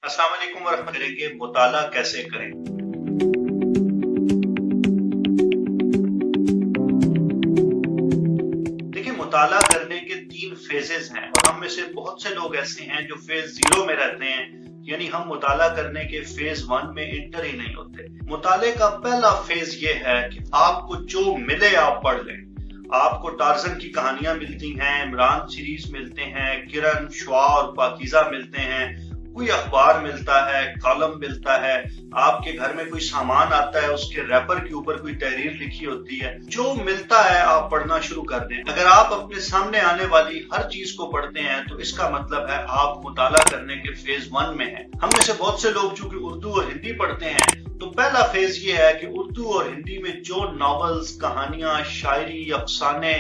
अस्सलाम वालेकुम वरहमतुल्लाहि के मुताला कैसे करें। देखिए, मुताला करने के 3 फेजेस हैं और हम में से बहुत से लोग ऐसे हैं जो फेज 0 में रहते हैं, यानी हम मुताला करने के फेज 1 में इंटर ही नहीं होते। मुताले का पहला फेज ये है कि आपको जो मिले आप पढ़ लें। आपको टार्जन की कहानियां मिलती हैं, इमरान सीरीज मिलते हैं, किरण, शुआ और पाकीज़ा मिलते हैं, कोई अखबार मिलता है, कॉलम मिलता है, आपके घर में कोई सामान आता है, उसके रैपर के ऊपर कोई तहरीर लिखी होती है, जो मिलता है आप पढ़ना शुरू कर दें। अगर आप अपने सामने आने वाली हर चीज को पढ़ते हैं तो इसका मतलब है आप मुताला करने के फेज 1 में हैं। हम में से बहुत से लोग चूंकि उर्दू और हिंदी पढ़ते हैं, तो पहला फेज ये है कि उर्दू और हिंदी में जो नॉवेल्स, कहानियां, शायरी, अफसाने,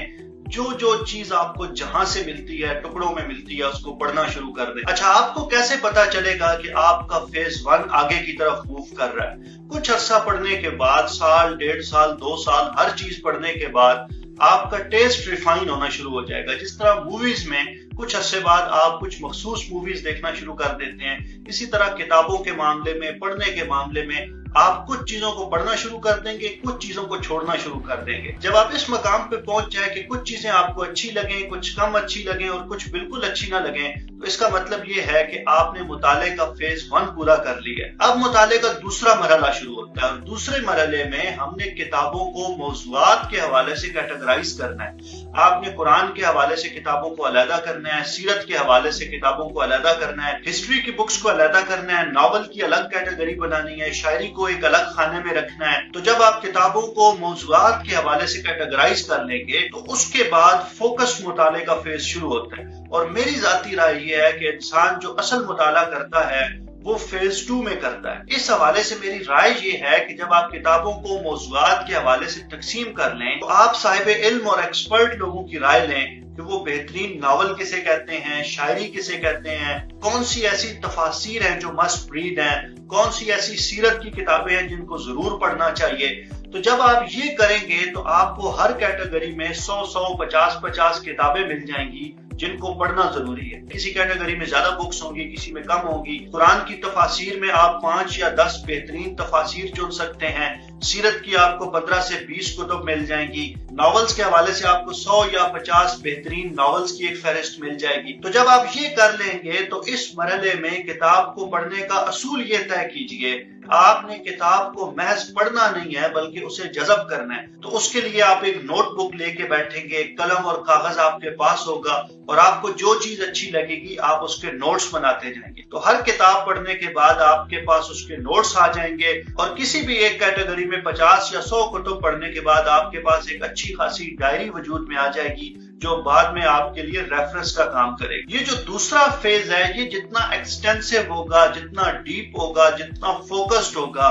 जो चीज आपको जहां से मिलती है, टुकड़ों में मिलती है, उसको पढ़ना शुरू कर दें। अच्छा, आपको कैसे पता चलेगा कि आपका फेज 1 आगे की तरफ मूव कर रहा है? कुछ अरसा पढ़ने के बाद, साल, 1.5 साल, 2 साल, हर चीज पढ़ने के बाद आपका टेस्ट रिफाइन होना शुरू हो जाएगा। जिस तरह मूवीज में कुछ अरसे बाद आप कुछ मखसूस मूवीज देखना शुरू कर देते हैं, इसी तरह किताबों के मामले में, पढ़ने के मामले में आप कुछ चीजों को पढ़ना शुरू कर देंगे, कुछ चीजों को छोड़ना शुरू कर देंगे। जब आप इस मकाम पे पहुंच जाए कि कुछ चीजें आपको अच्छी लगें, कुछ कम अच्छी लगें और कुछ बिल्कुल अच्छी ना लगें, तो इसका मतलब ये है कि आपने मुताले का फेज 1 पूरा कर लिया है। अब मुताले का दूसरा मरहला शुरू होता है और दूसरे मरहले में हमने किताबों को मौज़ूआत के हवाले से कैटेगराइज करना है। आपने कुरान के हवाले से किताबों को अलहदा करना है, सीरत के हवाले से किताबों को अलहदा करना है, हिस्ट्री की बुक्स को अलहदा करना है, नॉवल की अलग कैटेगरी बनानी है, शायरी को एक अलग खाने में रखना है। तो जब आप किताबों को मौज़ूआत के हवाले से कैटेगराइज कर लेंगे तो उसके बाद फोकस मुताले का फेज शुरू होता है। और मेरी जाती राय ये है कि इंसान जो असल मुताला करता है वो फेज 2 में करता है। इस हवाले से मेरी राय ये है कि जब आप किताबों को मौज़ूआत के हवाले से तकसीम कर लें तो आप साहिब इल्म और एक्सपर्ट लोगों की राय लें कि वो बेहतरीन नावल किसे कहते हैं, शायरी किसे कहते हैं, कौन सी ऐसी तफासिर हैं जो मस्ट रीड हैं, कौन सी ऐसी सीरत की किताबें हैं जिनको जरूर पढ़ना चाहिए। तो जब आप ये करेंगे तो आपको हर कैटेगरी में 100, 50 किताबें मिल जाएंगी जिनको पढ़ना जरूरी है। किसी कैटेगरी में ज्यादा बुक्स होंगी, किसी में कम होगी। कुरान की तफासिर में आप 5 या 10 बेहतरीन तफासिर चुन सकते हैं। सीरत की आपको 15 से 20 कुतुब मिल जाएंगी। नॉवेल्स के हवाले से आपको 100 या 50 बेहतरीन नॉवेल्स की एक फहरिस्त मिल जाएगी। तो जब आप ये कर लेंगे तो इस मरहले में किताब को पढ़ने का असूल ये तय कीजिए, आपने किताब को महज पढ़ना नहीं है बल्कि उसे जज़ब करना है। तो उसके लिए आप एक नोटबुक लेके बैठेंगे, कलम और कागज आपके पास होगा और आपको जो चीज अच्छी लगेगी आप उसके नोट्स बनाते जाएंगे। तो हर किताब पढ़ने के बाद आपके पास उसके नोट्स आ जाएंगे और किसी भी एक कैटेगरी में 50 या 100 कुतुब पढ़ने के बाद आपके पास एक अच्छी खासी डायरी वजूद में आ जाएगी जो बाद में आपके लिए रेफरेंस का काम करेगी। ये जो दूसरा फेज है, ये जितना एक्सटेंसिव होगा, जितना डीप होगा, जितना फोकस्ड होगा,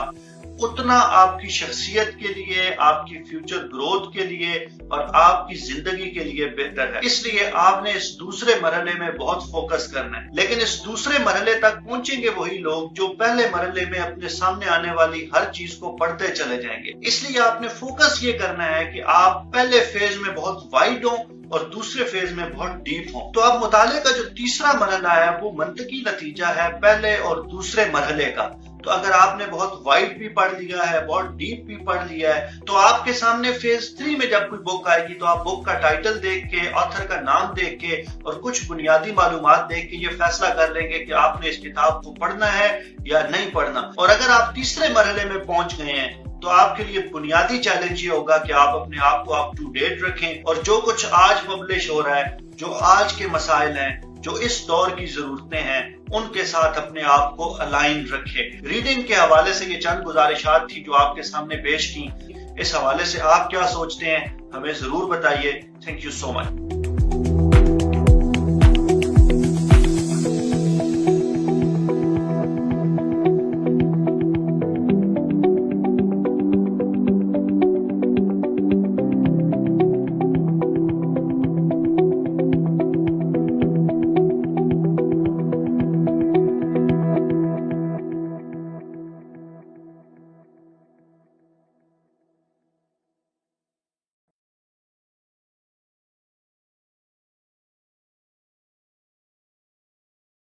उतना आपकी शख्सियत के लिए, आपकी फ्यूचर ग्रोथ के लिए और आपकी जिंदगी के लिए बेहतर है। इसलिए आपने इस दूसरे मरहले में बहुत फोकस करना है। लेकिन इस दूसरे मरहले तक पहुंचेंगे वही लोग जो पहले मरहले में अपने सामने आने वाली हर चीज को पढ़ते चले जाएंगे। इसलिए आपने फोकस ये करना है कि आप पहले फेज में बहुत वाइड हो और दूसरे फेज में बहुत डीप हो। तो अब मुताले का जो तीसरा मरहला है वो मंतकी नतीजा है पहले और दूसरे मरहले का। तो अगर आपने बहुत वाइड भी पढ़ लिया है, बहुत डीप भी पढ़ लिया है, तो आपके सामने फेज 3 में जब कोई बुक आएगी तो आप बुक का टाइटल देख के, ऑथर का नाम देख के और कुछ बुनियादी मालूमात देख के ये फैसला कर लेंगे कि आपने इस किताब को पढ़ना है या नहीं पढ़ना। और अगर आप तीसरे मरहले में पहुंच गए हैं तो आपके लिए बुनियादी चैलेंज ये होगा कि आप अपने आप को अप टू डेट रखें और जो कुछ आज पब्लिश हो रहा है, जो आज के मसाइल हैं, जो इस दौर की जरूरतें हैं, उनके साथ अपने आप को अलाइन रखें। रीडिंग के हवाले से ये चंद गुजारिशात थी जो आपके सामने पेश की। इस हवाले से आप क्या सोचते हैं हमें जरूर बताइए। Thank you so much.